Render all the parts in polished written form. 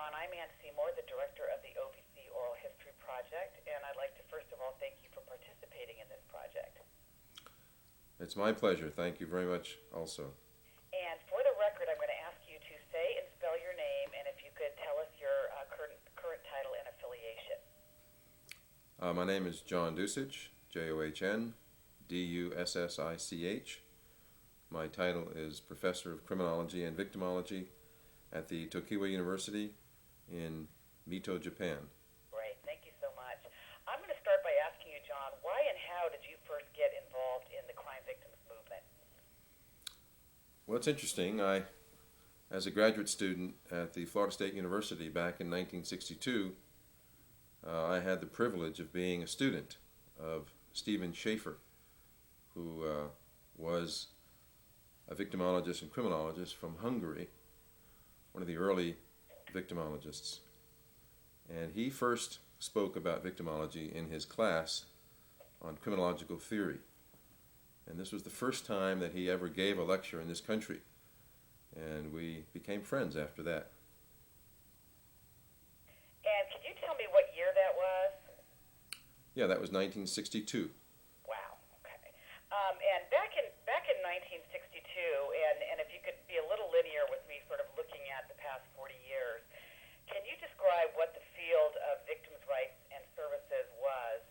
John. I'm Ann Seymour, the director of the OVC Oral History Project, and I'd like to first of all thank you for participating in this project. It's my pleasure. Thank you very much also. And for the record, I'm going to ask you to say and spell your name, and if you could tell us your current title and affiliation. My name is John Dussich, John Dussich. My title is Professor of Criminology and Victimology at the Tokiwa University in Mito, Japan. Great, thank you so much. I'm going to start by asking you, John, why and how did you first get involved in the crime victims movement? Well, it's interesting. As a graduate student at the Florida State University back in 1962, I had the privilege of being a student of Stephen Schaefer, who was a victimologist and criminologist from Hungary, one of the early victimologists. And he first spoke about victimology in his class on criminological theory. And this was the first time that he ever gave a lecture in this country. And we became friends after that. And could you tell me what year that was? Yeah, that was 1962. Wow, okay. And back in 1962, and if you could be a little linear with me, sort of looking at the past 40 years, can you describe what the field of victims' rights and services was,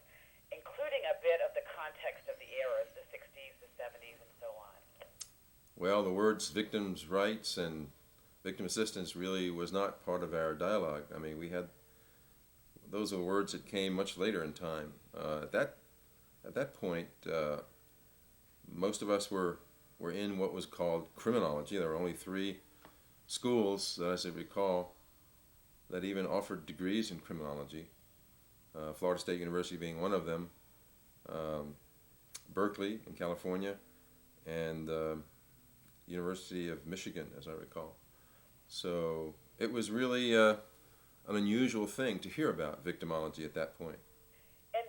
including a bit of the context of the eras, the 60s, the 70s, and so on? Well, the words victims' rights and victim assistance really was not part of our dialogue. I mean, those are words that came much later in time. At that point, most of us were in what was called criminology. There were only 3 schools, as I recall, that even offered degrees in criminology. Florida State University being one of them, Berkeley in California, and University of Michigan, as I recall. So it was really an unusual thing to hear about victimology at that point. And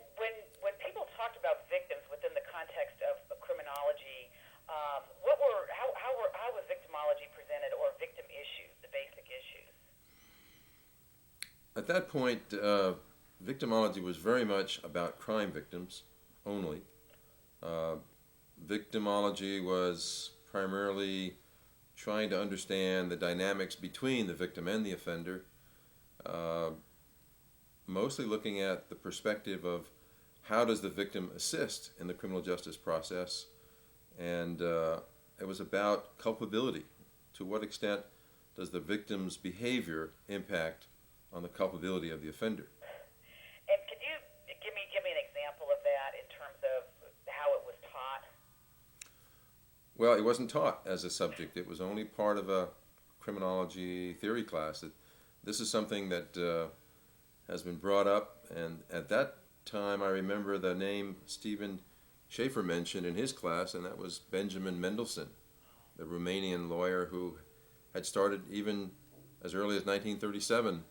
when people talked about victims within the context of criminology, how was victimology presented, or victim issues, the basic issues? At that point, victimology was very much about crime victims only. Victimology was primarily trying to understand the dynamics between the victim and the offender, mostly looking at the perspective of how does the victim assist in the criminal justice process, and it was about culpability. To what extent does the victim's behavior impact on the culpability of the offender? And could you give me an example of that in terms of how it was taught? Well, it wasn't taught as a subject. It was only part of a criminology theory class. This is something that has been brought up, and at that time I remember the name Stephen Schaefer mentioned in his class, and that was Benjamin Mendelssohn, the Romanian lawyer who had started even as early as 1937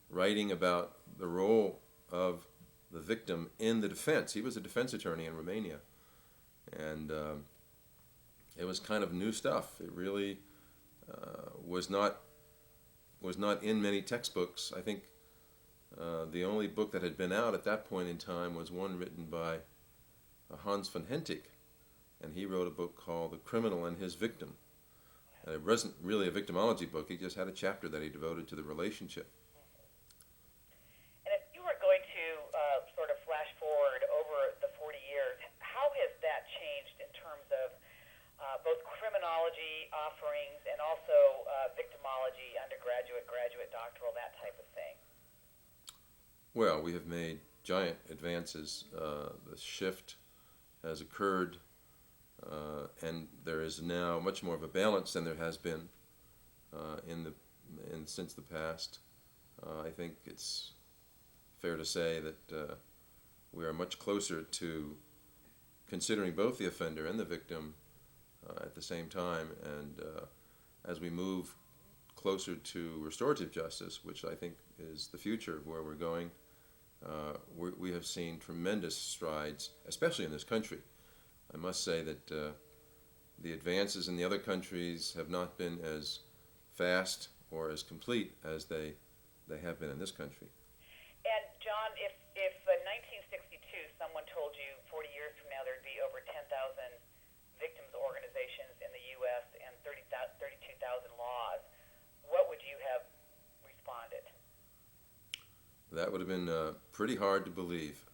writing about the role of the victim in the defense. He was a defense attorney in Romania, and it was kind of new stuff. It really was not in many textbooks. I think the only book that had been out at that point in time was one written by Hans von Hentig, and he wrote a book called The Criminal and His Victim. And it wasn't really a victimology book. He just had a chapter that he devoted to the relationship. And if you were going to sort of flash forward over the 40 years, how has that changed in terms of both criminology offerings and also victimology, undergraduate, graduate, doctoral, that type of thing? Well, we have made giant advances. The shift has occurred, and there is now much more of a balance than there has been since the past. I think it's fair to say that we are much closer to considering both the offender and the victim at the same time, and as we move closer to restorative justice, which I think is the future of where we're going, we have seen tremendous strides, especially in this country. I must say that the advances in the other countries have not been as fast or as complete as they they have been in this country. And John, if in 1962 someone told you 40 years from now there'd be over 10,000 victims organizations in the U.S. and 32,000 laws, what would you have responded? That would have been pretty hard to believe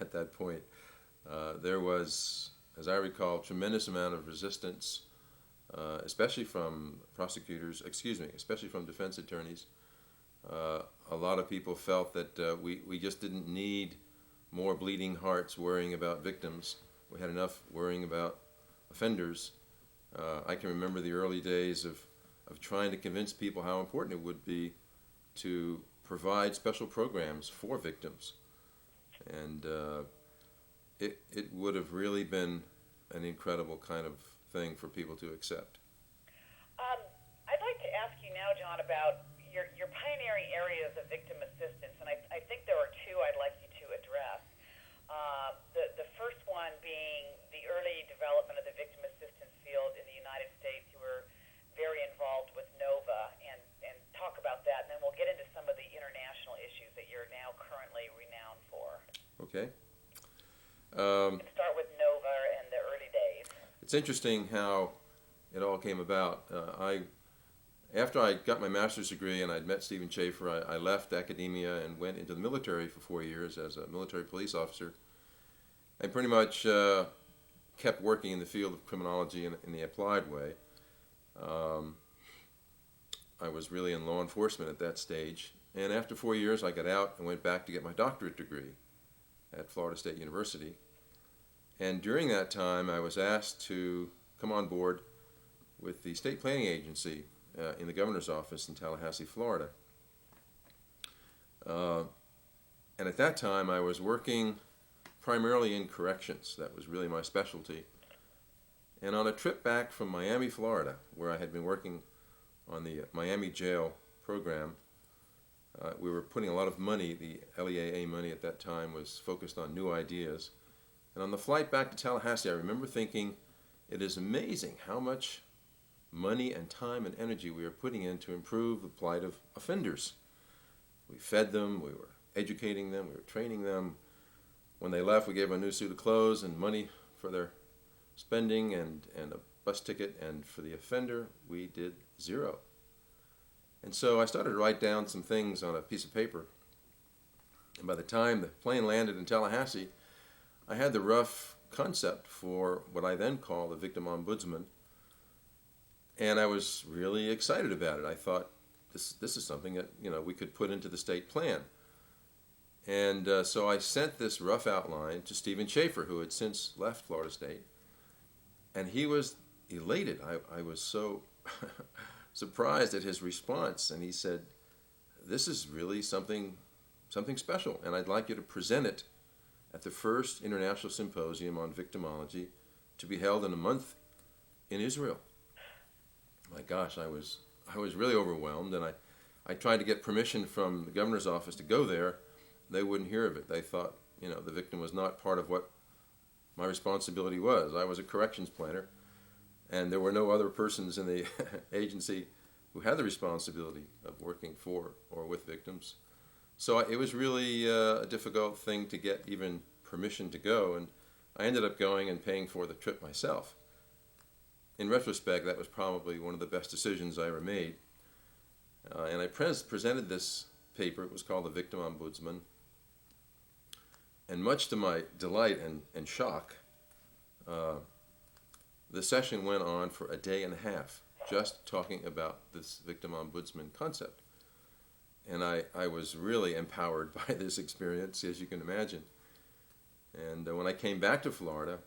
at that point. There was, as I recall, tremendous amount of resistance, especially from prosecutors, especially from defense attorneys. A lot of people felt that we just didn't need more bleeding hearts worrying about victims. We had enough worrying about offenders. I can remember the early days of trying to convince people how important it would be to provide special programs for victims. And it would have really been an incredible kind of thing for people to accept. I'd like to ask you now, John, about your pioneering areas of victim assistance, and I think there are two I'd like you to address. The first one being the early development of the victim assistance field in the United States. You were very involved with NOVA, and talk about that, and then we'll get into some of the international issues that you're now currently renowned for. Okay. We can start with NOVA and the early days. It's interesting how it all came about. After I got my master's degree and I'd met Stephen Schaefer, I left academia and went into the military for 4 years as a military police officer. I pretty much kept working in the field of criminology in the applied way. I was really in law enforcement at that stage. And after 4 years, I got out and went back to get my doctorate degree at Florida State University. And during that time, I was asked to come on board with the state planning agency in the governor's office in Tallahassee, Florida. And at that time, I was working primarily in corrections. That was really my specialty. And on a trip back from Miami, Florida, where I had been working on the Miami jail program, we were putting a lot of money, the LEAA money at that time was focused on new ideas. And on the flight back to Tallahassee, I remember thinking, it is amazing how much money and time and energy we are putting in to improve the plight of offenders. We fed them, we were educating them, we were training them. When they left, we gave them a new suit of clothes and money for their spending and a bus ticket, and for the offender, we did zero. And so I started to write down some things on a piece of paper. And by the time the plane landed in Tallahassee, I had the rough concept for what I then called the Victim Ombudsman. And I was really excited about it. I thought, this is something that we could put into the state plan. And so I sent this rough outline to Stephen Schaefer, who had since left Florida State. And he was elated. I was so surprised at his response. And he said, this is really something special, and I'd like you to present it at the first International Symposium on Victimology to be held in a month in Israel. My gosh, I was really overwhelmed, and I tried to get permission from the governor's office to go there. They wouldn't hear of it. They thought, the victim was not part of what my responsibility was. I was a corrections planner, and there were no other persons in the agency who had the responsibility of working for or with victims. So it was really a difficult thing to get even permission to go, and I ended up going and paying for the trip myself. In retrospect, that was probably one of the best decisions I ever made. And I presented this paper. It was called the Victim Ombudsman. And much to my delight and shock, the session went on for a day and a half, just talking about this Victim Ombudsman concept. And I was really empowered by this experience, as you can imagine. And when I came back to Florida,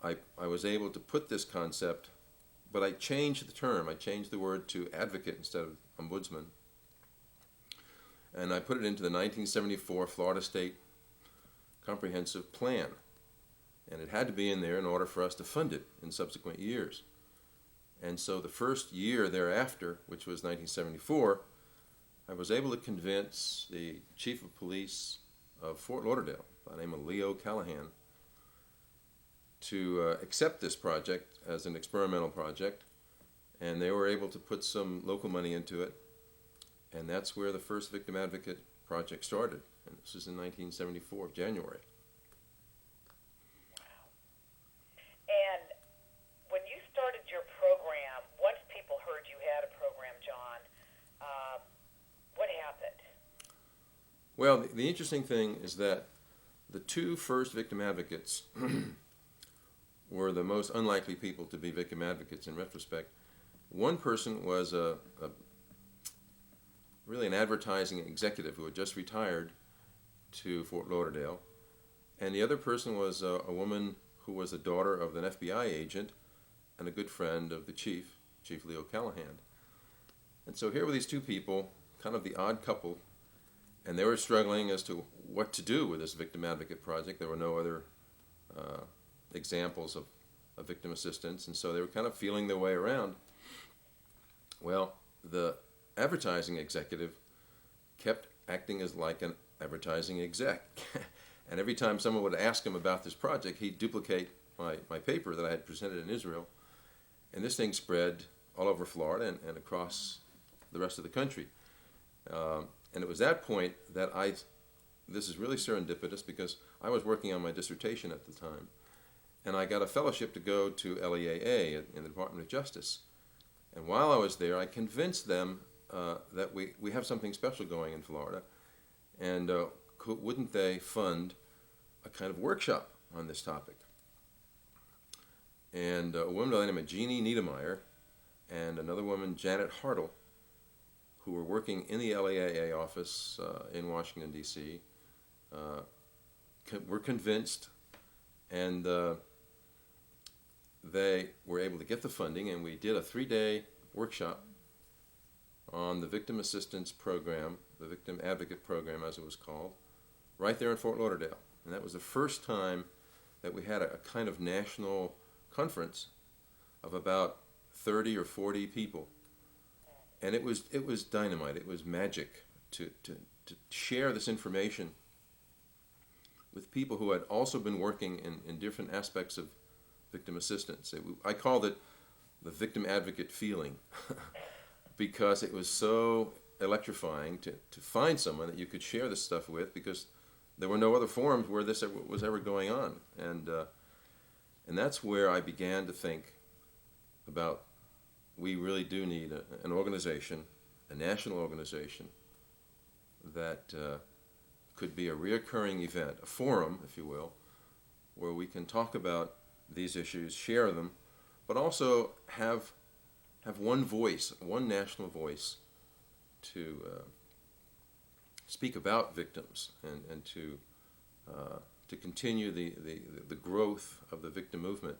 I was able to put this concept, but I changed the term. I changed the word to advocate instead of ombudsman. And I put it into the 1974 Florida State Comprehensive Plan. And it had to be in there in order for us to fund it in subsequent years. And so the first year thereafter, which was 1974, I was able to convince the chief of police of Fort Lauderdale, by the name of Leo Callahan, to accept this project as an experimental project. And they were able to put some local money into it. And that's where the first Victim Advocate project started. And this was in 1974, January. And when you started your program, once people heard you had a program, John, what happened? Well, the interesting thing is that the two first victim advocates were the most unlikely people to be victim advocates in retrospect. One person was really an advertising executive who had just retired to Fort Lauderdale, and the other person was a woman who was the daughter of an FBI agent and a good friend of the Chief Leo Callahan. And so here were these two people, kind of the odd couple, and they were struggling as to what to do with this Victim Advocate project. There were no other examples of victim assistance, and so they were kind of feeling their way around. Well, the advertising executive kept acting as like an advertising exec. And every time someone would ask him about this project, he'd duplicate my paper that I had presented in Israel. And this thing spread all over Florida and across the rest of the country. And it was that point that this is really serendipitous because I was working on my dissertation at the time. And I got a fellowship to go to LEAA in the Department of Justice. And while I was there, I convinced them that we have something special going in Florida. And wouldn't they fund a kind of workshop on this topic? And a woman by the name of Jeannie Niedermeyer and another woman, Janet Hartle, who were working in the LEAA office in Washington, D.C., were convinced, and they were able to get the funding, and we did a 3-day workshop on the Victim Assistance Program, the Victim Advocate Program as it was called, right there in Fort Lauderdale. And that was the first time that we had a kind of national conference of about 30 or 40 people. And it was dynamite. It was magic to share this information with people who had also been working in different aspects of victim assistance. I called it the victim advocate feeling because it was so electrifying to find someone that you could share this stuff with, because there were no other forums where this was ever going on. And that's where I began to think about, we really do need an organization, a national organization, that could be a reoccurring event, a forum, if you will, where we can talk about these issues, share them, but also have one voice, one national voice to speak about victims and to continue the growth of the victim movement.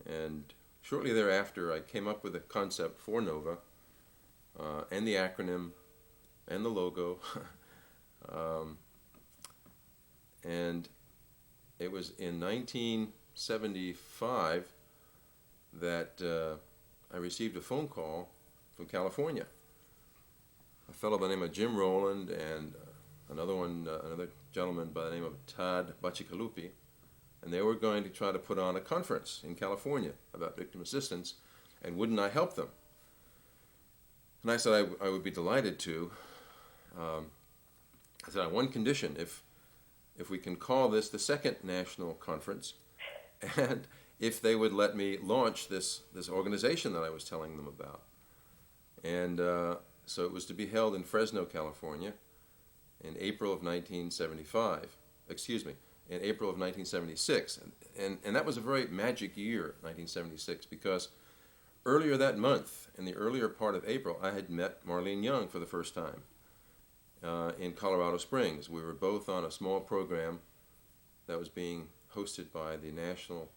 And shortly thereafter, I came up with a concept for NOVA, and the acronym, and the logo. And it was in 1975 that I received a phone call from California. A fellow by the name of Jim Rowland and another gentleman by the name of Todd Bacigalupi, and they were going to try to put on a conference in California about victim assistance, and wouldn't I help them? And I said I would be delighted to. I said, on one condition, if we can call this the second national conference, and if they would let me launch this organization that I was telling them about. And so it was to be held in Fresno, California, in April of 1975. Excuse me, in April of 1976. And that was a very magic year, 1976, because earlier that month, in the earlier part of April, I had met Marlene Young for the first time in Colorado Springs. We were both on a small program that was being hosted by the National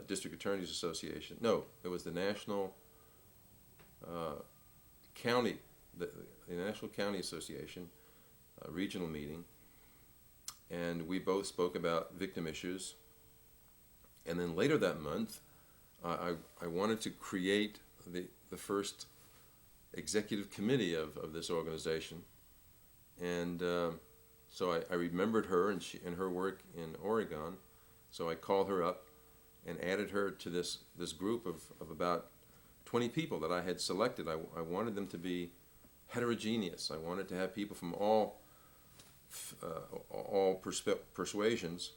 District Attorneys Association. No, it was the National County, the National County Association regional meeting, and we both spoke about victim issues. And then later that month, I wanted to create the first executive committee of this organization. And so I remembered her and her work in Oregon. So I called her up and added her to this group of about 20 people that I had selected. I wanted them to be heterogeneous. I wanted to have people from all persuasions,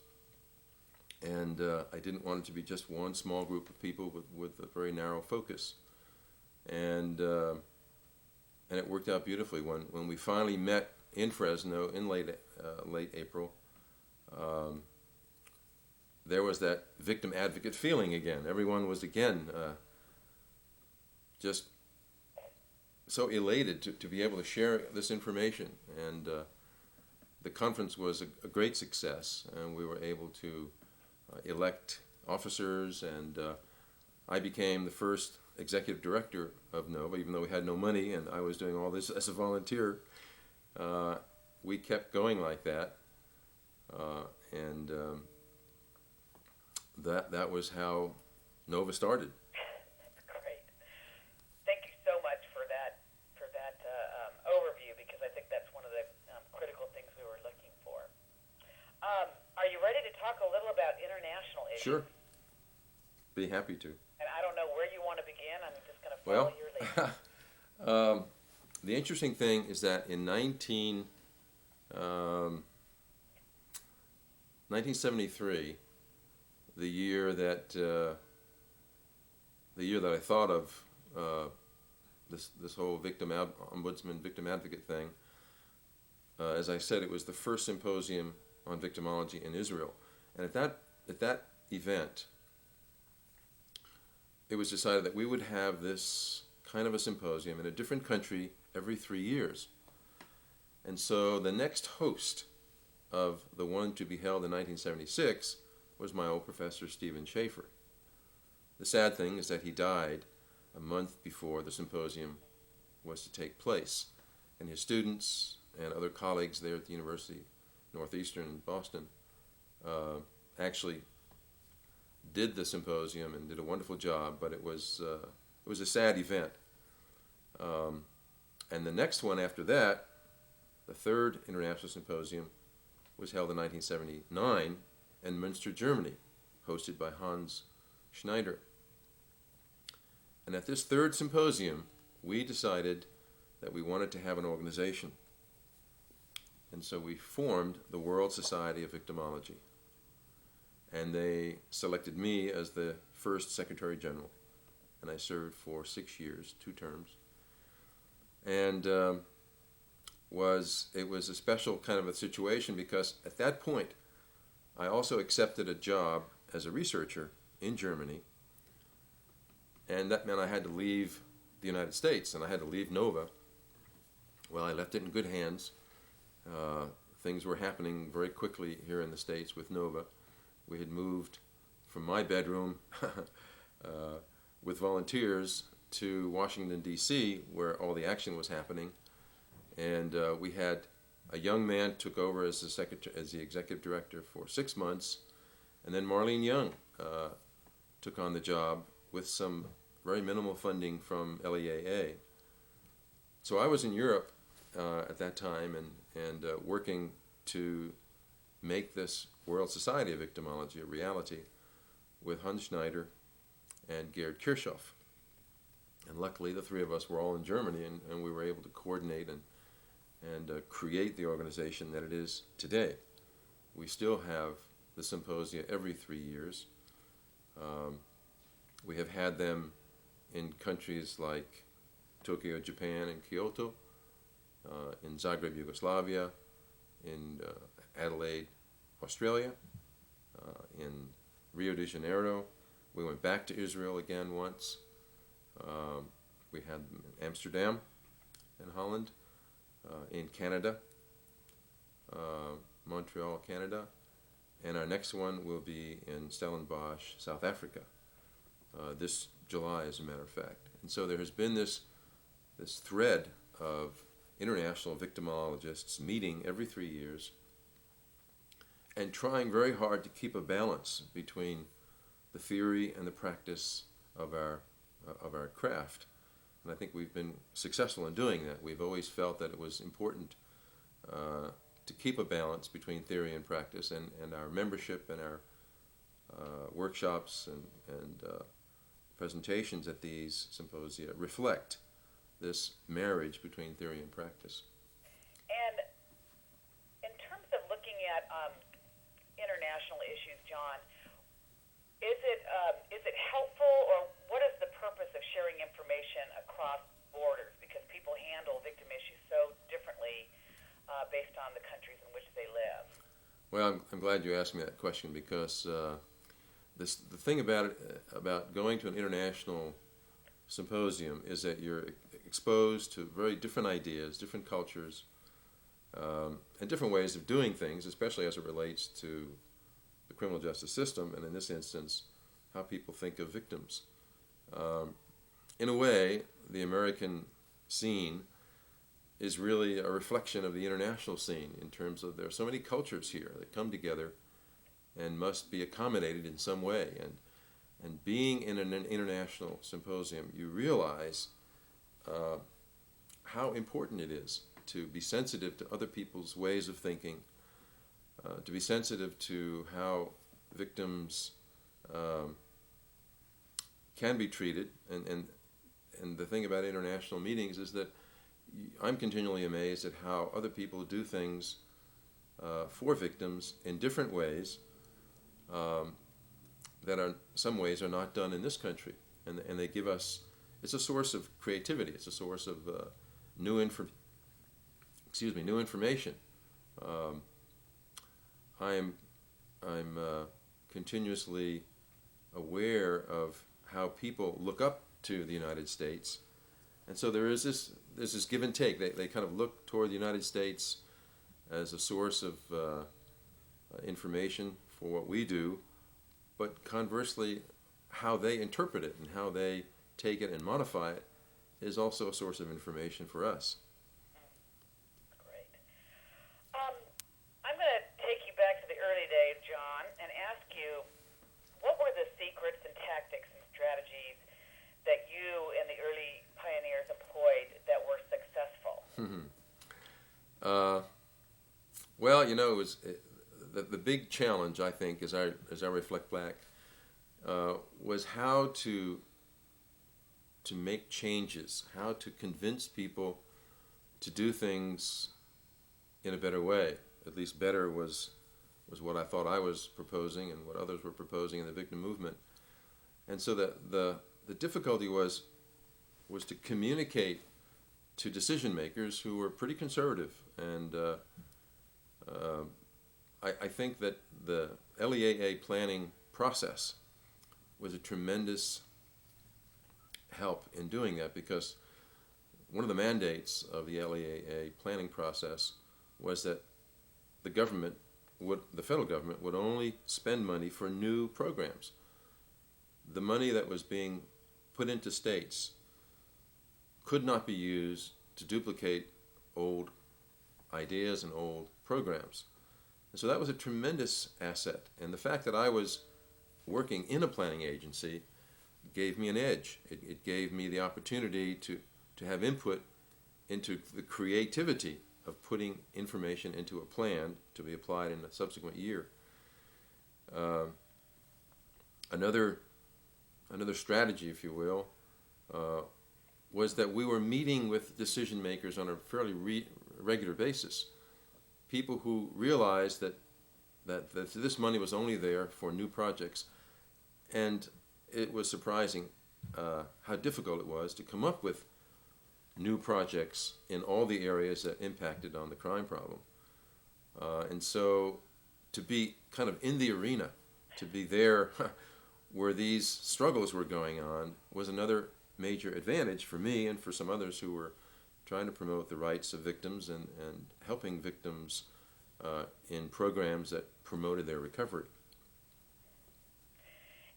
and I didn't want it to be just one small group of people with a very narrow focus. And it worked out beautifully. When we finally met in Fresno in late April, there was that victim advocate feeling again. Everyone was again just so elated to be able to share this information. And the conference was a great success, and we were able to elect officers, and I became the first executive director of NOVA, even though we had no money and I was doing all this as a volunteer. We kept going like that, and that was how NOVA started. That's great. Thank you so much for that overview, because I think that's one of the critical things we were looking for. Are you ready to talk a little about international issues? Sure. Be happy to. And I don't know where you want to begin. I'm just going to follow your lead. The interesting thing is that in 1973, the year that I thought of this whole Victim Ombudsman, Victim Advocate thing, as I said, it was the first symposium on victimology in Israel, and at that event, it was decided that we would have this kind of a symposium in a different country every 3 years. And so the next host of the one to be held in 1976 was my old professor, Stephen Schaefer. The sad thing is that he died a month before the symposium was to take place. And his students and other colleagues there at the University Northeastern in Boston actually did the symposium and did a wonderful job, but it was a sad event. And the next one after that, the third International Symposium, was held in 1979 in Münster, Germany, hosted by Hans Schneider. And at this third symposium, we decided that we wanted to have an organization. And so we formed the World Society of Victimology. And they selected me as the first Secretary General. And I served for 6 years, 2 terms. And it was a special kind of a situation, because at that point, I also accepted a job as a researcher in Germany. And that meant I had to leave the United States, and I had to leave NOVA. Well, I left it in good hands. Things were happening very quickly here in the States with NOVA. We had moved from my bedroom with volunteers to Washington, D.C., where all the action was happening. And we had a young man took over as the executive director for 6 months, and then Marlene Young took on the job with some very minimal funding from LEAA. So I was in Europe at that time and working to make this World Society of Victimology a reality with Hans Schneider and Gerd Kirchhoff. And luckily the 3 of us were all in Germany, and we were able to coordinate and create the organization that it is today. We still have the symposia every 3 years. We have had them in countries like Tokyo, Japan, and Kyoto, in Zagreb, Yugoslavia, in Adelaide, Australia, in Rio de Janeiro. We went back to Israel again once. We had them in Amsterdam, in Holland, in Canada, Montreal, Canada, and our next one will be in Stellenbosch, South Africa, this July, as a matter of fact. And so there has been this thread of international victimologists meeting every 3 years and trying very hard to keep a balance between the theory and the practice of our craft. And I think we've been successful in doing that. We've always felt that it was important to keep a balance between theory and practice, and our membership and our workshops and presentations at these symposia reflect this marriage between theory and practice. And in terms of looking at international issues, John, is it helpful, or what is the purpose of sharing information across borders? Because people handle victim issues so differently based on the countries in which they live. Well, I'm glad you asked me that question, because the thing about going to an international symposium is that you're exposed to very different ideas, different cultures, and different ways of doing things, especially as it relates to the criminal justice system, and in this instance, how people think of victims. In a way, the American scene is really a reflection of the international scene, in terms of there are so many cultures here that come together and must be accommodated in some way. And being in an international symposium, you realize how important it is to be sensitive to other people's ways of thinking, to be sensitive to how victims can be treated. And the thing about international meetings is that I'm continually amazed at how other people do things for victims in different ways that are, some ways are not done in this country. And they give us, it's a source of creativity, it's a source of new information. I'm continuously aware of how people look up to the United States, and so there's this give and take. They kind of look toward the United States as a source of information for what we do, but conversely, how they interpret it and how they take it and modify it is also a source of information for us. Great. I'm going to take you back to the early days, John, and ask you, what were the secrets and tactics and strategies that you and the early pioneers employed that were successful? Well, it was the big challenge, I think, as I reflect back, was how to make changes, how to convince people to do things in a better way. At least better was what I thought I was proposing and what others were proposing in the victim movement. And so the difficulty was to communicate to decision makers who were pretty conservative. And I think that the LEAA planning process was a tremendous help in doing that, because one of the mandates of the LEAA planning process was that the federal government would only spend money for new programs. The money that was being put into states could not be used to duplicate old ideas and old programs. And so that was a tremendous asset. And the fact that I was working in a planning agency gave me an edge. It gave me the opportunity to have input into the creativity of putting information into a plan to be applied in a subsequent year. Another strategy, if you will, was that we were meeting with decision makers on a fairly regular basis. People who realized that this money was only there for new projects. And it was surprising how difficult it was to come up with new projects in all the areas that impacted on the crime problem. And so to be kind of in the arena, to be there where these struggles were going on, was another major advantage for me and for some others who were trying to promote the rights of victims and helping victims in programs that promoted their recovery.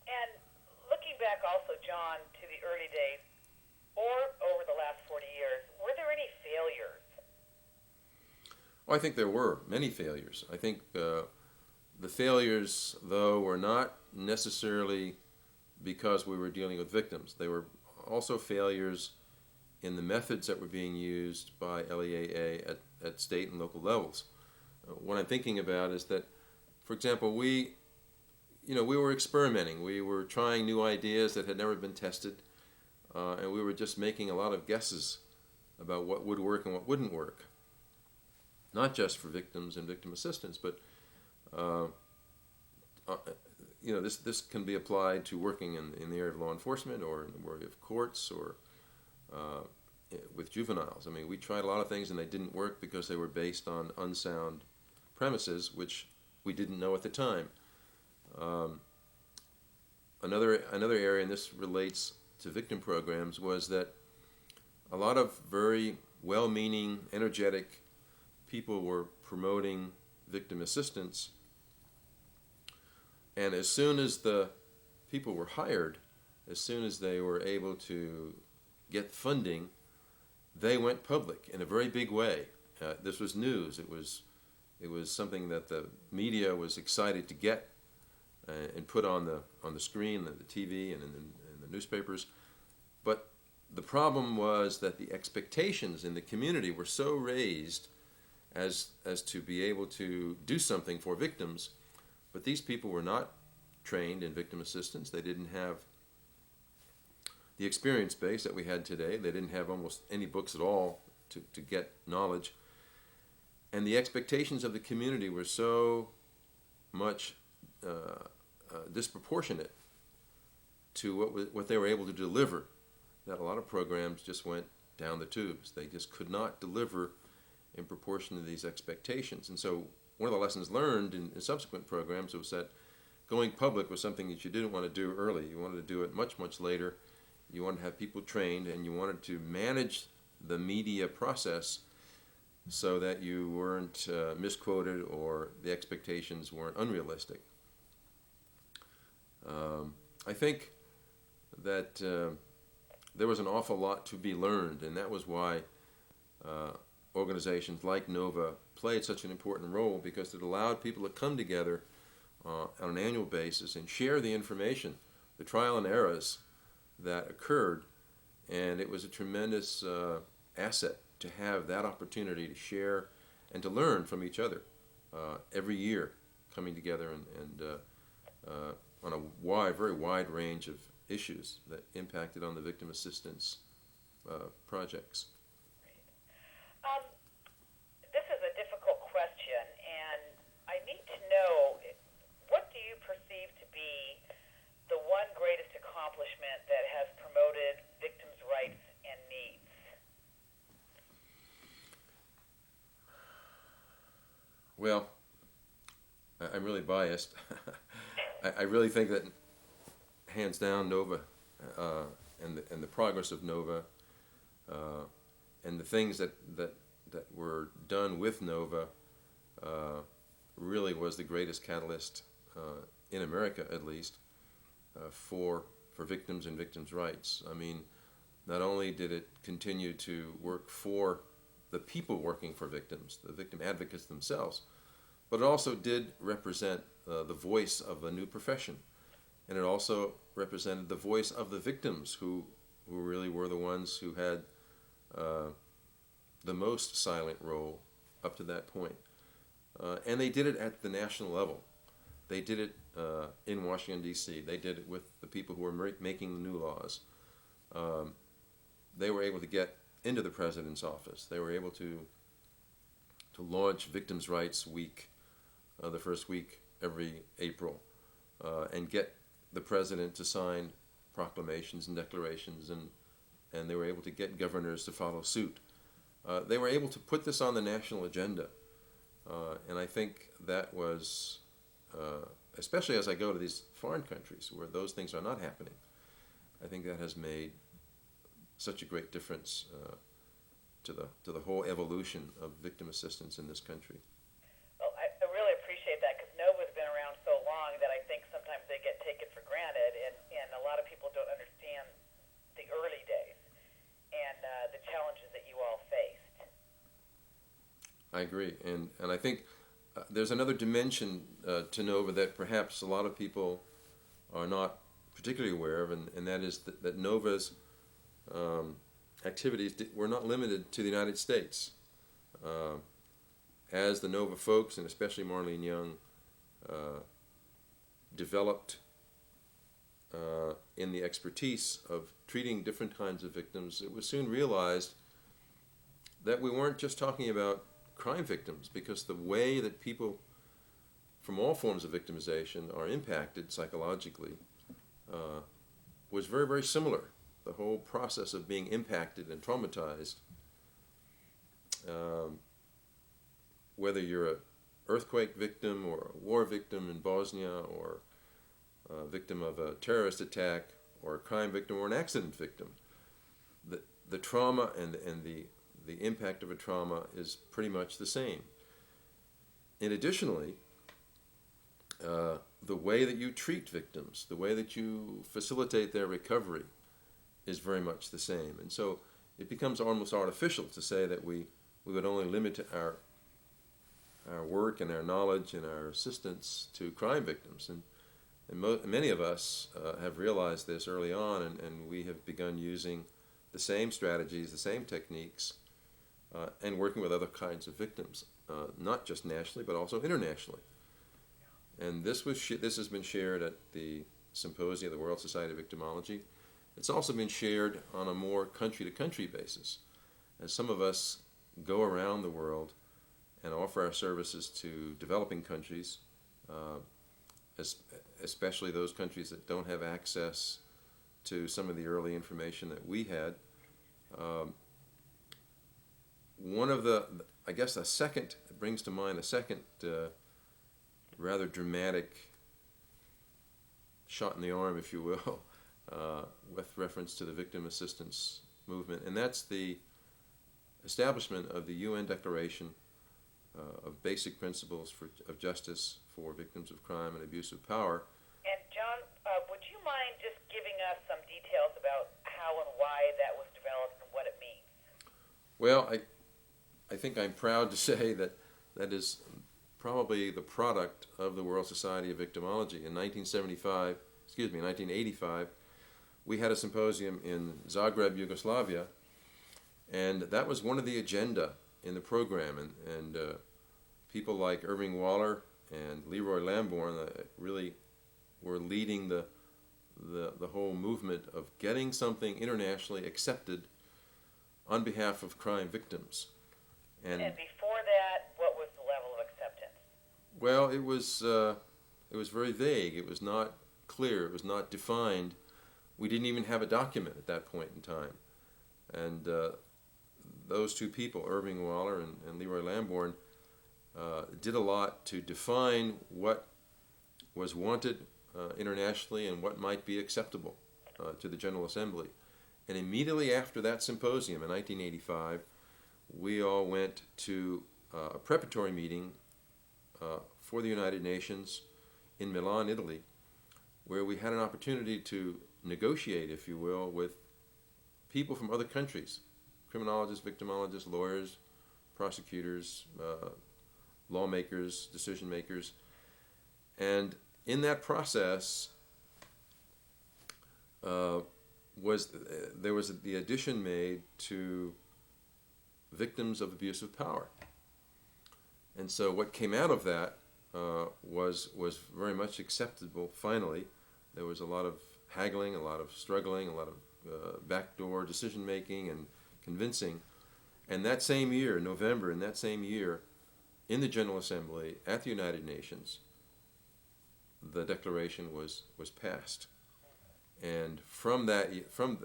And looking back also, John, to the early days, or over the last 40 years, were there any failures? Well, I think there were many failures. I think the failures, though, were not necessarily because we were dealing with victims. They were also failures in the methods that were being used by LEAA at state and local levels. What I'm thinking about is that, for example, we were experimenting. We were trying new ideas that had never been tested, and we were just making a lot of guesses about what would work and what wouldn't work, not just for victims and victim assistance, but this can be applied to working in the area of law enforcement or in the area of courts or with juveniles. I mean, we tried a lot of things and they didn't work because they were based on unsound premises, which we didn't know at the time. Another area, and this relates to victim programs, was that a lot of very well-meaning, energetic people were promoting victim assistance, and as soon as the people were hired, as soon as they were able to get funding, they went public in a very big way. This was news. It was something that the media was excited to get and put on the screen, the TV, and in the newspapers. But the problem was that the expectations in the community were so raised as to be able to do something for victims, but these people were not trained in victim assistance. They didn't have the experience base that we had today. They didn't have almost any books at all to get knowledge. And the expectations of the community were so much disproportionate to what they were able to deliver that a lot of programs just went down the tubes. They just could not deliver in proportion to these expectations. And so one of the lessons learned in subsequent programs was that going public was something that you didn't want to do early. You wanted to do it much, much later. You wanted to have people trained, and you wanted to manage the media process so that you weren't misquoted or the expectations weren't unrealistic. I think that there was an awful lot to be learned, and that was why organizations like NOVA played such an important role, because it allowed people to come together on an annual basis and share the information, the trial and errors that occurred, and it was a tremendous asset to have that opportunity to share and to learn from each other every year, coming together and on a very wide range of issues that impacted on the victim assistance projects. This is a difficult question, and I need to know, what do you perceive to be the one greatest accomplishment that has promoted victims' rights and needs? Well, I'm really biased. I really think that, hands down, NOVA and the progress of NOVA and the things that were done with NOVA really was the greatest catalyst in America, at least, for victims and victims' rights. I mean, not only did it continue to work for the people working for victims, the victim advocates themselves, but it also did represent the voice of a new profession. And it also represented the voice of the victims who really were the ones who had the most silent role up to that point. And they did it at the national level. They did it in Washington, D.C. They did it with the people who were making the new laws. They were able to get into the president's office. They were able to launch Victims' Rights Week, the first week every April, and get the president to sign proclamations and declarations, and they were able to get governors to follow suit. They were able to put this on the national agenda, and I think that was, especially as I go to these foreign countries where those things are not happening, I think that has made such a great difference to the whole evolution of victim assistance in this country. Well, I really appreciate that, because NOVA's been around so long that I think sometimes they get taken for granted, and a lot of people don't understand the early days and the challenges that you all faced. I agree, and I think there's another dimension to NOVA that perhaps a lot of people are not particularly aware of, and that is that NOVA's activities were not limited to the United States. As the NOVA folks, and especially Marlene Young, developed in the expertise of treating different kinds of victims, it was soon realized that we weren't just talking about crime victims, because the way that people from all forms of victimization are impacted psychologically was very, very similar. The whole process of being impacted and traumatized, whether you're an earthquake victim or a war victim in Bosnia, or a victim of a terrorist attack, or a crime victim, or an accident victim, the trauma and the impact of a trauma is pretty much the same. And additionally, the way that you treat victims, the way that you facilitate their recovery is very much the same. And so it becomes almost artificial to say that we would only limit our work and our knowledge and our assistance to crime victims. And many of us have realized this early on, and we have begun using the same strategies, the same techniques, and working with other kinds of victims, not just nationally, but also internationally. And this has been shared at the Symposium of the World Society of Victimology. It's also been shared on a more country-to-country basis, as some of us go around the world and offer our services to developing countries, especially those countries that don't have access to some of the early information that we had. One of it brings to mind a second rather dramatic shot in the arm, if you will, with reference to the victim assistance movement, and that's the establishment of the UN Declaration of Basic Principles of Justice for Victims of Crime and Abuse of Power. And John, would you mind just giving us some details about how and why that was developed and what it means? Well, I think I'm proud to say that is probably the product of the World Society of Victimology. In 1985, we had a symposium in Zagreb, Yugoslavia, and that was one of the agenda in the program. And people like Irving Waller and Leroy Lambourne really were leading the whole movement of getting something internationally accepted on behalf of crime victims. And before that, what was the level of acceptance? Well, it was very vague. It was not clear. It was not defined. We didn't even have a document at that point in time. And those two people, Irving Waller and Leroy Lambourne, did a lot to define what was wanted internationally and what might be acceptable to the General Assembly. And immediately after that symposium in 1985, we all went to a preparatory meeting for the United Nations in Milan, Italy, where we had an opportunity to negotiate, if you will, with people from other countries, criminologists, victimologists, lawyers, prosecutors, lawmakers, decision makers. And in that process there was the addition made to victims of abuse of power. And so what came out of that was very much acceptable. Finally, there was a lot of haggling, a lot of struggling, a lot of backdoor decision making and convincing. And that same year, November, in that same year, in the General Assembly at the United Nations, the declaration was passed. And from that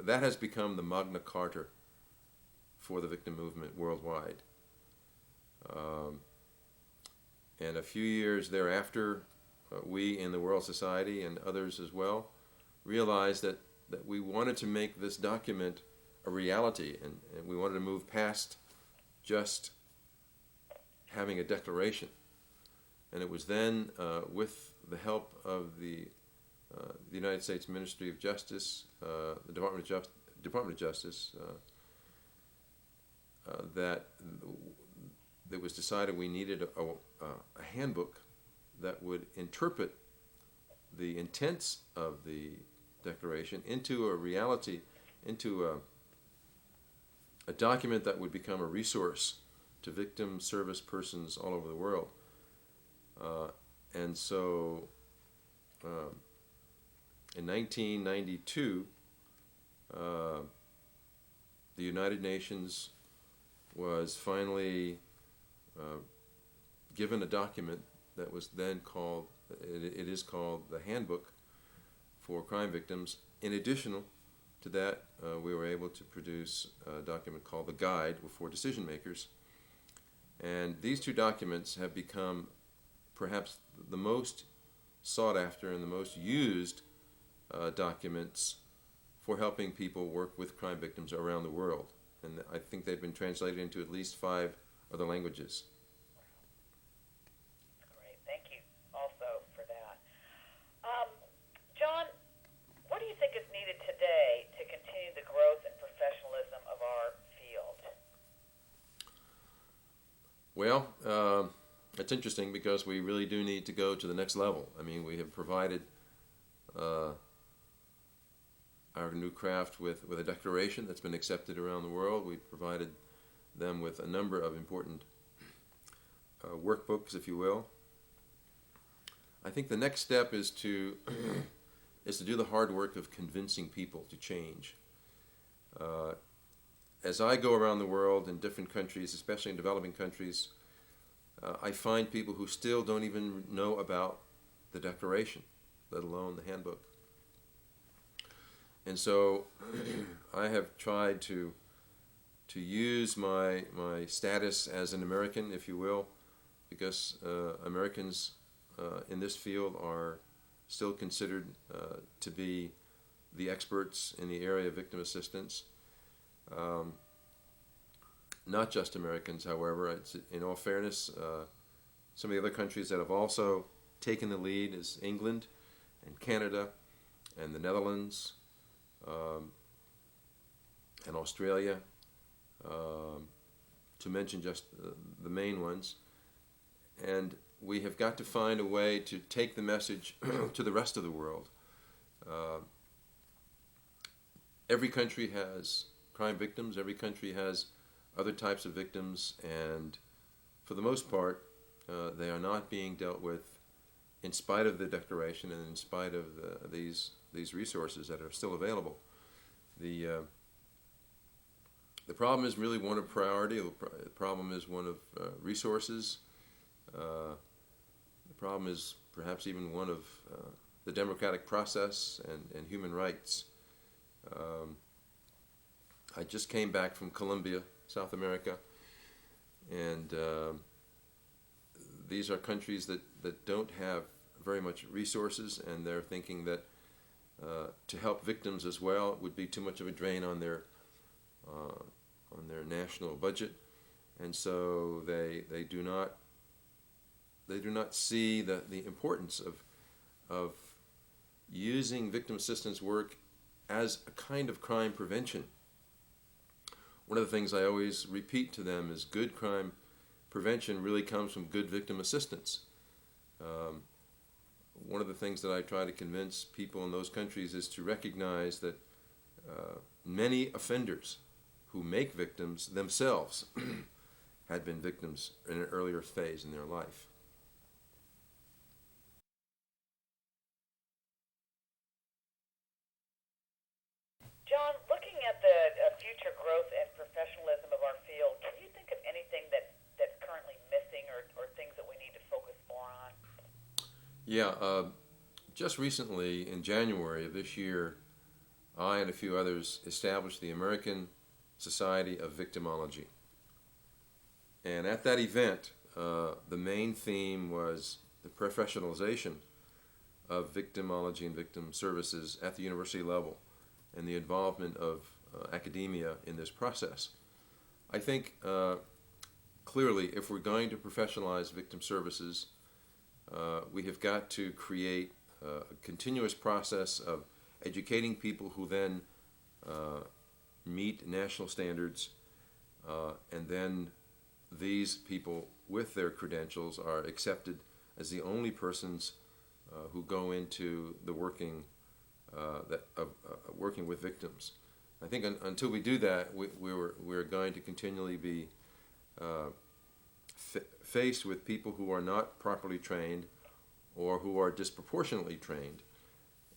has become the Magna Carta for the victim movement worldwide. And a few years thereafter, we in the World Society and others as well realized that we wanted to make this document a reality, and we wanted to move past just having a declaration. And it was then, with the help of the United States Ministry of Justice, the Department of Justice, that it was decided we needed a handbook that would interpret the intents of the declaration into a reality, into a document that would become a resource to victim service persons all over the world. And so in 1992, the United Nations was finally given a document that was then called, it is called the Handbook for Crime Victims. In addition to that, we were able to produce a document called the Guide for Decision Makers. And these two documents have become perhaps the most sought after and the most used documents for helping people work with crime victims around the world. And I think they've been translated into at least 5 other languages. Great. Thank you also for that. John, what do you think is needed today to continue the growth and professionalism of our field? Well, it's interesting because we really do need to go to the next level. I mean, we have provided our new craft with a declaration that's been accepted around the world. We've provided them with a number of important workbooks, if you will. I think the next step is to do the hard work of convincing people to change. As I go around the world in different countries, especially in developing countries, I find people who still don't even know about the declaration, let alone the handbook. And so I have tried to use my status as an American, if you will, because Americans in this field are still considered to be the experts in the area of victim assistance. Not just Americans, however. In all fairness, some of the other countries that have also taken the lead is England and Canada and the Netherlands, and Australia, to mention just the main ones. And we have got to find a way to take the message to the rest of the world. Every country has crime victims, every country has other types of victims, and for the most part, they are not being dealt with in spite of the declaration and in spite of these resources that are still available. The problem is really one of priority. The problem is one of resources. The problem is perhaps even one of the democratic process and human rights. I just came back from Colombia, South America, and these are countries that don't have very much resources, and they're thinking that to help victims as well would be too much of a drain on their national budget, and so they do not see the importance of using victim assistance work as a kind of crime prevention. One of the things I always repeat to them is good crime prevention really comes from good victim assistance. One of the things that I try to convince people in those countries is to recognize that many offenders who make victims themselves had been victims in an earlier phase in their life. John, looking at the future growth and professionalism of our field, can you think of anything that's currently missing or things that we need to focus more on? Yeah, just recently in January of this year, I and a few others established the American Society of Victimology. And at that event, the main theme was the professionalization of victimology and victim services at the university level and the involvement of academia in this process. I think clearly if we're going to professionalize victim services, we have got to create a continuous process of educating people who then meet national standards, and then these people with their credentials are accepted as the only persons who go into the working with victims. I think until we do that, we're going to continually be faced with people who are not properly trained or who are disproportionately trained.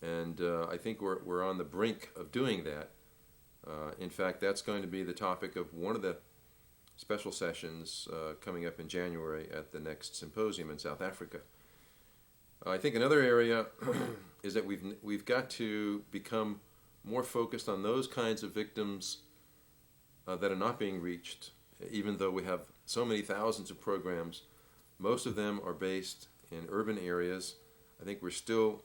And I think we're on the brink of doing that. In fact, that's going to be the topic of one of the special sessions coming up in January at the next Symposium in South Africa. I think another area is that we've got to become more focused on those kinds of victims that are not being reached, even though we have so many thousands of programs. Most of them are based in urban areas. I think we're still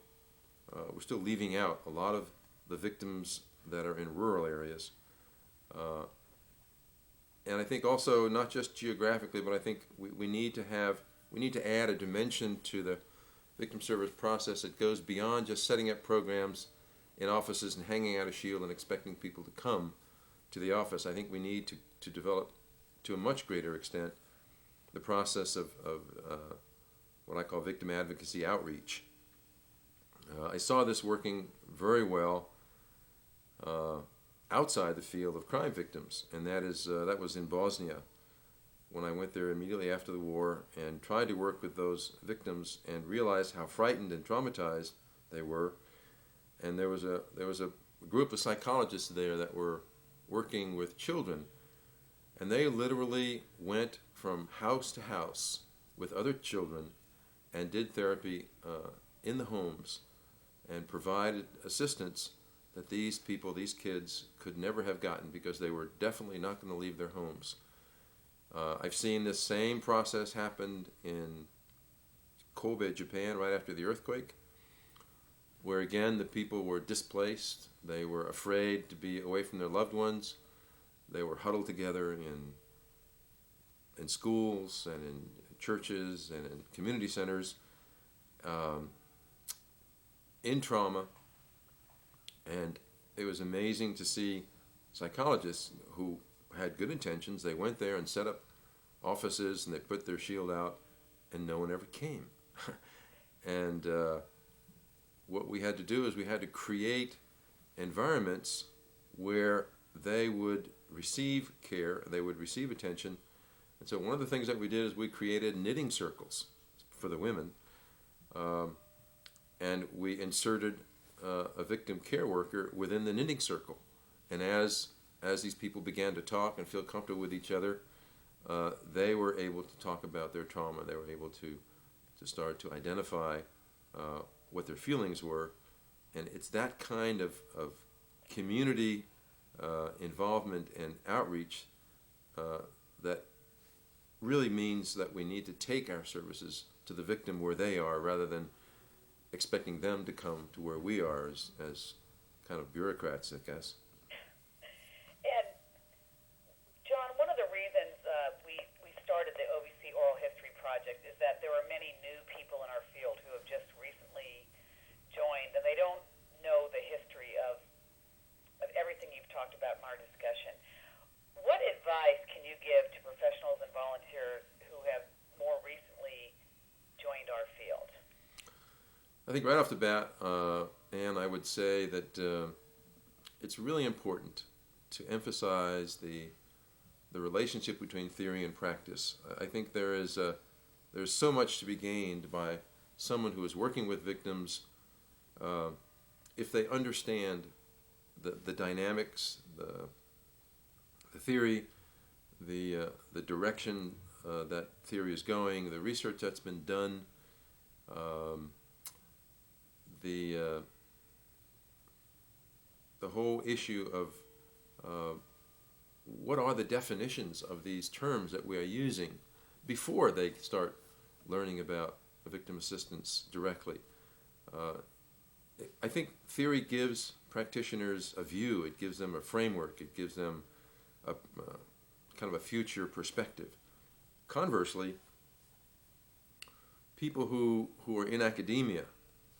leaving out a lot of the victims that are in rural areas. And I think also, not just geographically, but I think we need to add a dimension to the victim service process that goes beyond just setting up programs in offices and hanging out a shield and expecting people to come to the office. I think we need to develop, to a much greater extent, the process of what I call victim advocacy outreach. I saw this working very well outside the field of crime victims, and that was in Bosnia, when I went there immediately after the war and tried to work with those victims and realized how frightened and traumatized they were. And there was a group of psychologists there that were working with children, and they literally went from house to house with other children and did therapy in the homes and provided assistance that these kids could never have gotten, because they were definitely not going to leave their homes. I've seen this same process happen in Kobe, Japan, right after the earthquake, where again the people were displaced. They were afraid to be away from their loved ones. They were huddled together in schools and in churches and in community centers, in trauma. And it was amazing to see psychologists who had good intentions. They went there and set up offices and they put their shield out, and no one ever came. And what we had to do is we had to create environments where they would receive care, they would receive attention. And so one of the things that we did is we created knitting circles for the women, and we inserted a victim care worker within the knitting circle. And as these people began to talk and feel comfortable with each other, they were able to talk about their trauma. They were able to start to identify what their feelings were. And it's that kind of community involvement and outreach that really means that we need to take our services to the victim where they are, rather than expecting them to come to where we are as kind of bureaucrats, I guess. And John, one of the reasons we started the OVC Oral History Project is that there are many new people in our field who have just recently joined, and they don't know the history of everything you've talked about in our discussion. What advice can you give to professionals and volunteers who have more recently joined our field? I think right off the bat, Anne, I would say that it's really important to emphasize the relationship between theory and practice. I think there's so much to be gained by someone who is working with victims if they understand the dynamics, the theory, the direction that theory is going, the research that's been done, the whole issue of what are the definitions of these terms that we are using before they start learning about victim assistance directly. I think theory gives practitioners a view, it gives them a framework, it gives them a kind of a future perspective. Conversely, people who are in academia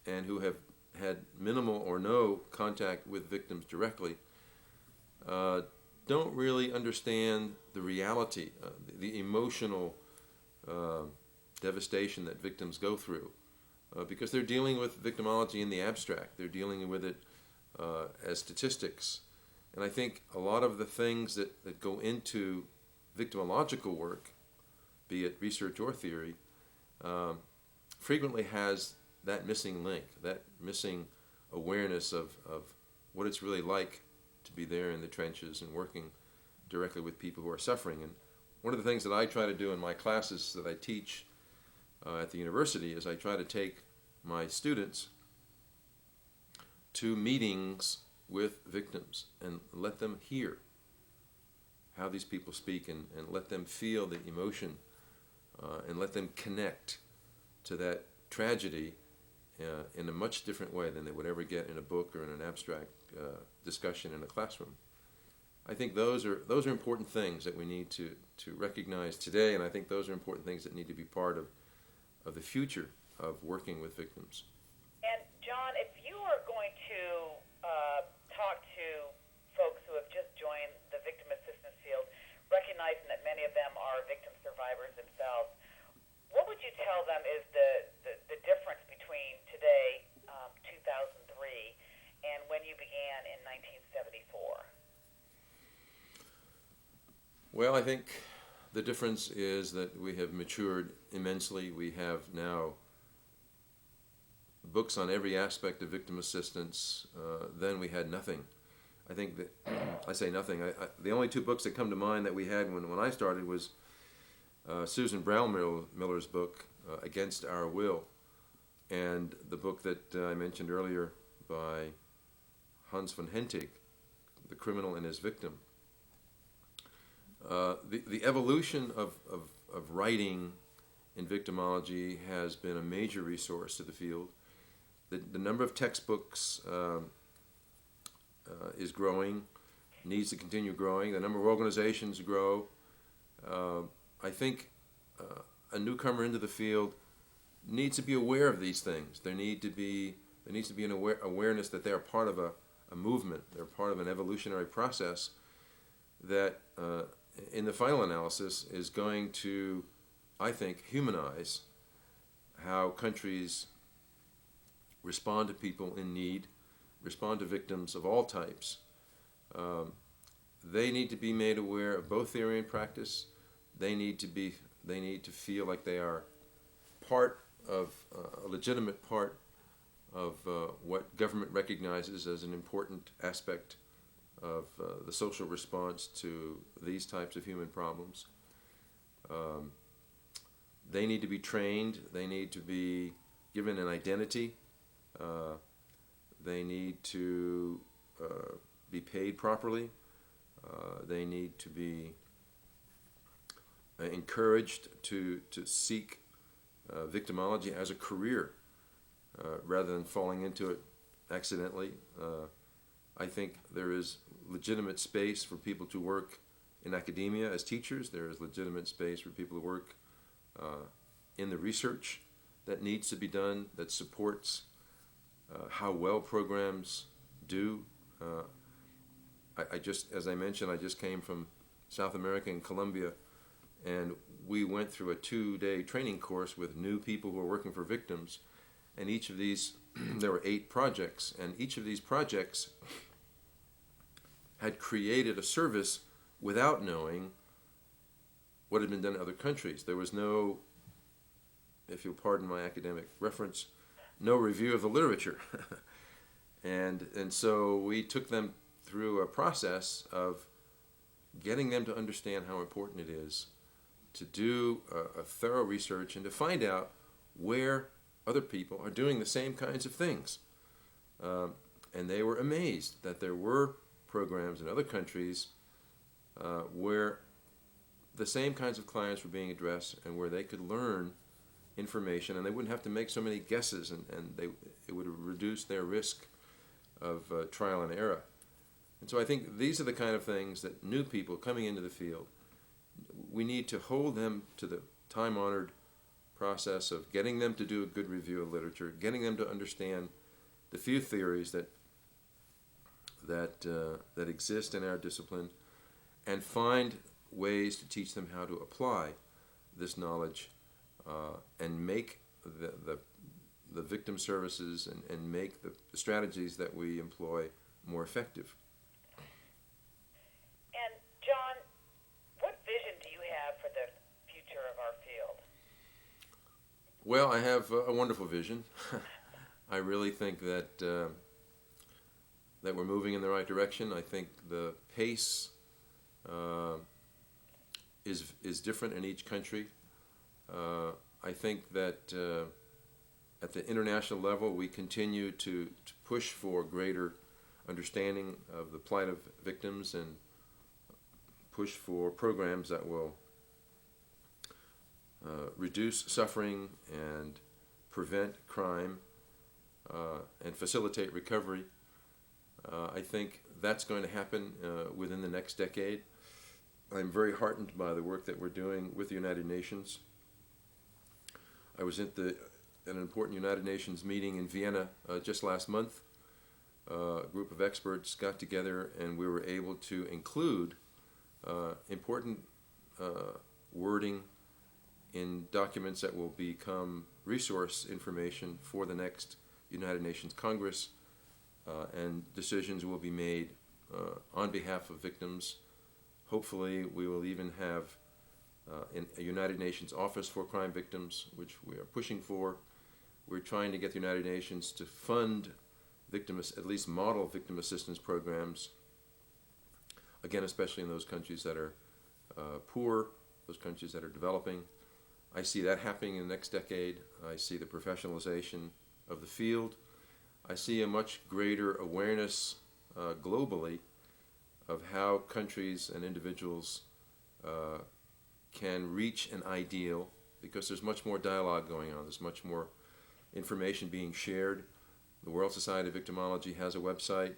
and who have had minimal or no contact with victims directly don't really understand the reality, the emotional devastation that victims go through, because they're dealing with victimology in the abstract. They're dealing with it as statistics. And I think a lot of the things that go into victimological work, be it research or theory, frequently has that missing link, that missing awareness of what it's really like to be there in the trenches and working directly with people who are suffering. And one of the things that I try to do in my classes that I teach at the university is I try to take my students to meetings with victims and let them hear how these people speak, and let them feel the emotion, and let them connect to that tragedy in a much different way than they would ever get in a book or in an abstract discussion in a classroom. I think those are important things that we need to recognize today, and I think those are important things that need to be part of the future of working with victims. And John, if you are going to talk to folks who have just joined the victim assistance field, recognizing that many of them are victim survivors themselves, what would you tell them is the difference between today, 2003, and when you began in 1974? Well, I think the difference is that we have matured immensely. We have now books on every aspect of victim assistance. Then we had nothing. I think that, I say nothing, the only two books that come to mind that we had when I started was Susan Brownmiller's book, Against Our Will, and the book that I mentioned earlier by Hans von Hentig, The Criminal and His Victim. The evolution of writing in victimology has been a major resource to the field. The number of textbooks is growing, needs to continue growing. The number of organizations grow. I think a newcomer into the field needs to be aware of these things. There needs to be an awareness that they are part of a movement. They're part of an evolutionary process that, in the final analysis, is going to, I think, humanize how countries respond to people in need, respond to victims of all types. They need to be made aware of both theory and practice. They need to feel like they are part of a legitimate part of what government recognizes as an important aspect of the social response to these types of human problems. They need to be trained. They need to be given an identity. They need to be paid properly. They need to be encouraged to seek victimology as a career rather than falling into it accidentally. I think there is legitimate space for people to work in academia as teachers. There is legitimate space for people to work in the research that needs to be done, that supports how well programs do. I just, as I mentioned, I just came from South America and Colombia, and we went through a 2-day training course with new people who are working for victims, and each of these, there were 8 projects, and each of these projects had created a service without knowing what had been done in other countries. There was no, if you'll pardon my academic reference, no review of the literature. and so we took them through a process of getting them to understand how important it is to do a thorough research and to find out where other people are doing the same kinds of things. And they were amazed that there were programs in other countries where the same kinds of clients were being addressed and where they could learn information, and they wouldn't have to make so many guesses, and it would reduce their risk of trial and error. And so I think these are the kind of things that new people coming into the field, we need to hold them to the time-honored process of getting them to do a good review of literature, getting them to understand the few theories that exist in our discipline, and find ways to teach them how to apply this knowledge and make the victim services and make the strategies that we employ more effective. And John, what vision do you have for the future of our field? Well, I have a wonderful vision. I really think that that we're moving in the right direction. I think the pace is different in each country. I think that at the international level, we continue to push for greater understanding of the plight of victims and push for programs that will reduce suffering and prevent crime and facilitate recovery. I think that's going to happen within the next decade. I'm very heartened by the work that we're doing with the United Nations. I was at an important United Nations meeting in Vienna just last month. A group of experts got together and we were able to include important wording in documents that will become resource information for the next United Nations Congress, and decisions will be made on behalf of victims. Hopefully we will even have a United Nations Office for Crime Victims, which we are pushing for. We're trying to get the United Nations to fund at least model victim assistance programs, again, especially in those countries that are poor, those countries that are developing. I see that happening in the next decade. I see the professionalization of the field. I see a much greater awareness globally of how countries and individuals can reach an ideal, because there's much more dialogue going on. There's much more information being shared. The World Society of Victimology has a website.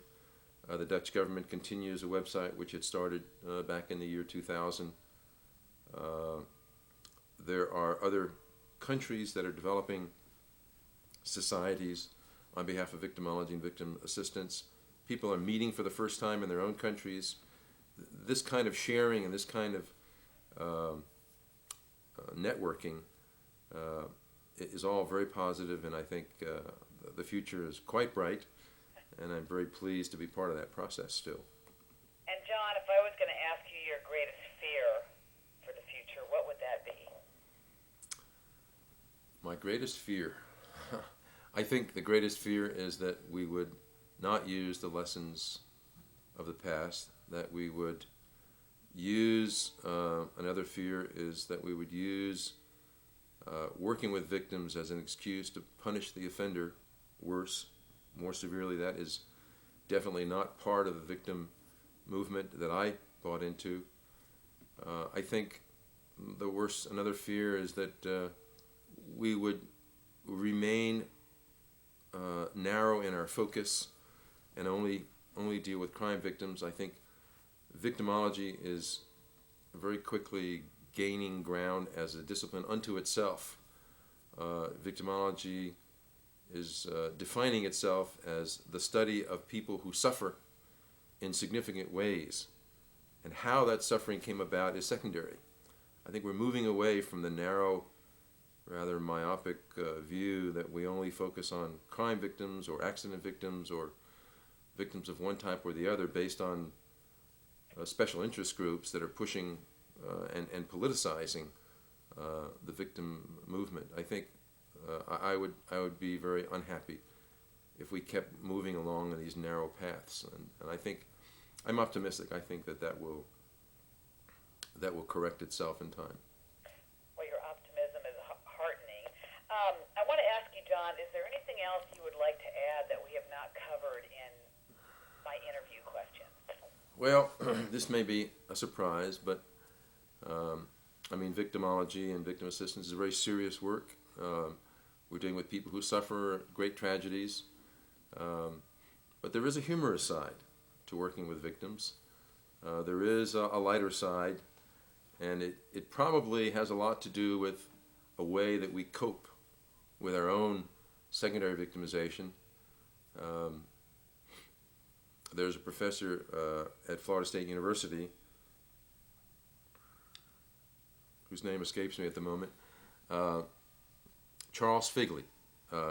The Dutch government continues a website which it started back in the year 2000. There are other countries that are developing societies on behalf of victimology and victim assistance. People are meeting for the first time in their own countries. This kind of sharing and this kind of networking is all very positive, and I think the future is quite bright, and I'm very pleased to be part of that process still. And John, if I was going to ask you your greatest fear for the future, what would that be? My greatest fear? I think the greatest fear is that we would not use the lessons of the past, that we would use, another fear is that we would use working with victims as an excuse to punish the offender worse, more severely. That is definitely not part of the victim movement that I bought into. I think another fear is that we would remain narrow in our focus and only deal with crime victims. I think victimology is very quickly gaining ground as a discipline unto itself. Victimology is defining itself as the study of people who suffer in significant ways, and how that suffering came about is secondary. I think we're moving away from the narrow, rather myopic view that we only focus on crime victims or accident victims or victims of one type or the other based on special interest groups that are pushing and politicizing the victim movement. I think I would be very unhappy if we kept moving along in these narrow paths, and I think I'm optimistic. I think that will correct itself in time. Well, your optimism is heartening. I want to ask you, John, is there anything else you would like to add that we have not covered in my interview questions? Well, this may be a surprise, but victimology and victim assistance is very serious work. We're dealing with people who suffer great tragedies, but there is a humorous side to working with victims. There is a lighter side, and it probably has a lot to do with a way that we cope with our own secondary victimization. There's a professor at Florida State University, whose name escapes me at the moment, Charles Figley,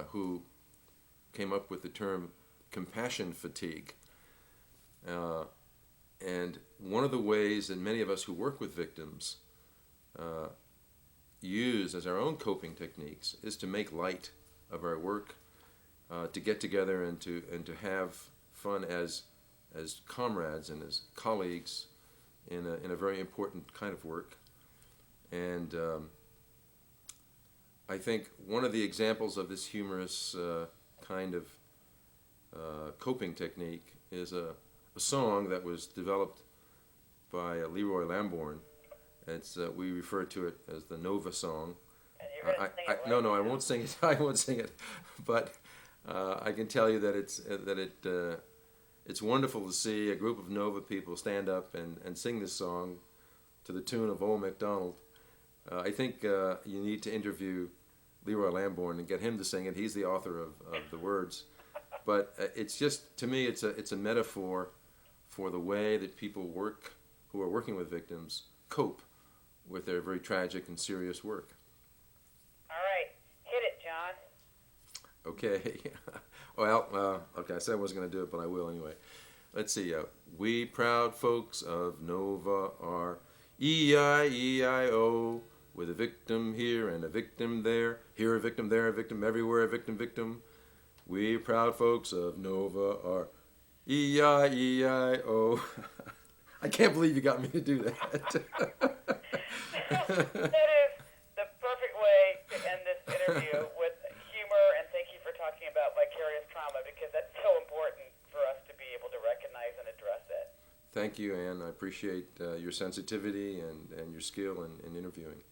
who came up with the term compassion fatigue. And one of the ways that many of us who work with victims use as our own coping techniques is to make light of our work, to get together and to have fun as comrades and as colleagues in a very important kind of work. And I think one of the examples of this humorous kind of coping technique is a song that was developed by Leroy Lambourne. It's we refer to it as the Nova song. And you're going to sing it right No, now. I won't sing it. I won't sing it, but I can tell you that it's wonderful to see a group of Nova people stand up and sing this song to the tune of Old MacDonald. I think you need to interview Leroy Lambourne and get him to sing it. He's the author of the words. But it's just, to me, it's a metaphor for the way that people who are working with victims cope with their very tragic and serious work. All right. Hit it, John. Okay. Well, okay, I said I wasn't going to do it, but I will anyway. Let's see. We proud folks of Nova are E-I-E-I-O, with a victim here and a victim there. Here a victim, there a victim, everywhere a victim, victim. We proud folks of Nova are E-I-E-I-O. I can't believe you got me to do that. That is the perfect way to end this interview with humor, and thank you for talking about vicarious trauma, because that's so important for us to be able to recognize and address it. Thank you, Anne. I appreciate your sensitivity and your skill in interviewing.